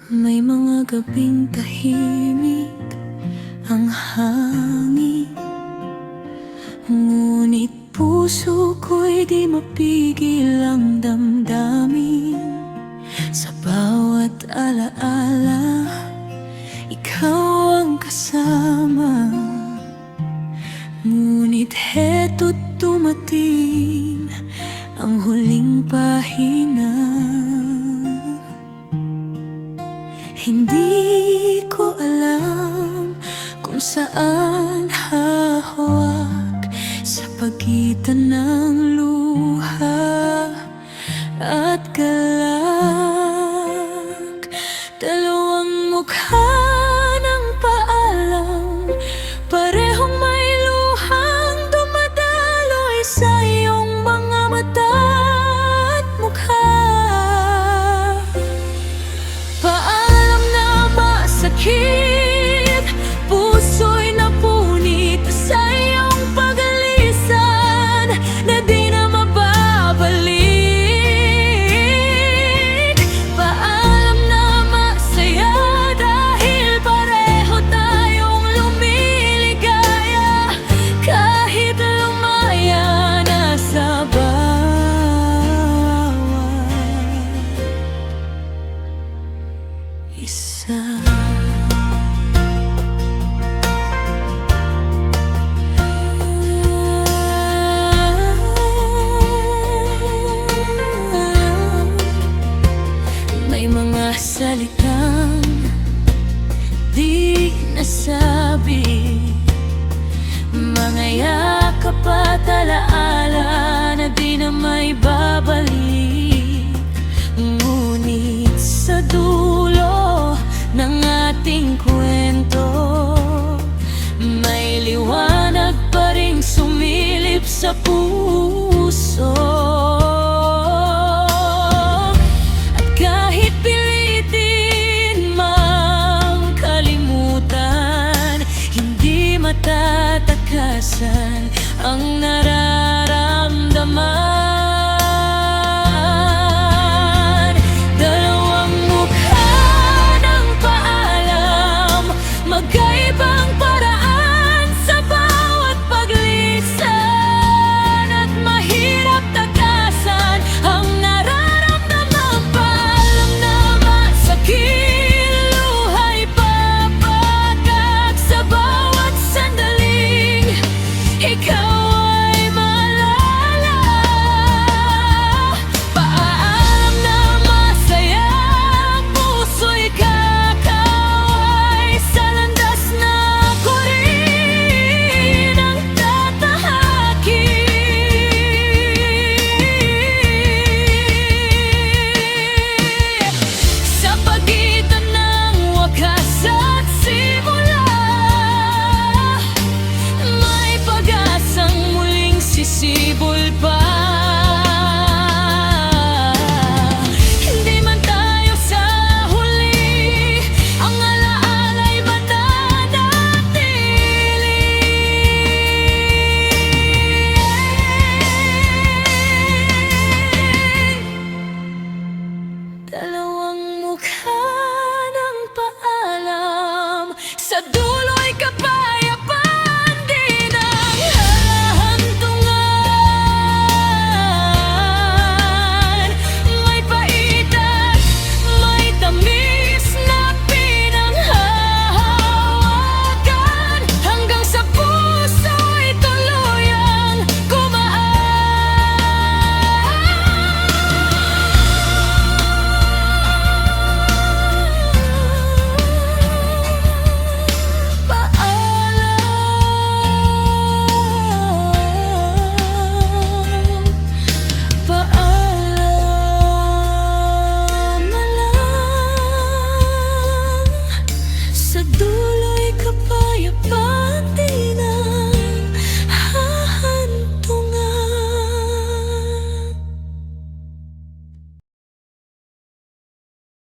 May mga gabing tahimik ang hangin, ngunit puso ko'y di mapigil ang damdamin. Sa bawat alaala, ikaw ang kasama. Ngunit heto't dumating ang huling pahina. Hindi ko alam kung saan hahawak, sa pagitan ng luha at galak. Dalawang mukha ng paalam, parehong may luhang dumadaloy sa iyong mga mata at mukha. Sakit, puso'y napunit sa iyong pag-alisan na di na mababalik. Paalam na masaya dahil pareho tayong lumiligaya, kahit lumaya na sa bawat isa. Salitang di nasabi, mga yakap at alaala na di na may babalik. Ngunit sa dulo ng ating kwento, may liwanag pa ring sumilip sa puso. Matatakasan ang nararamdaman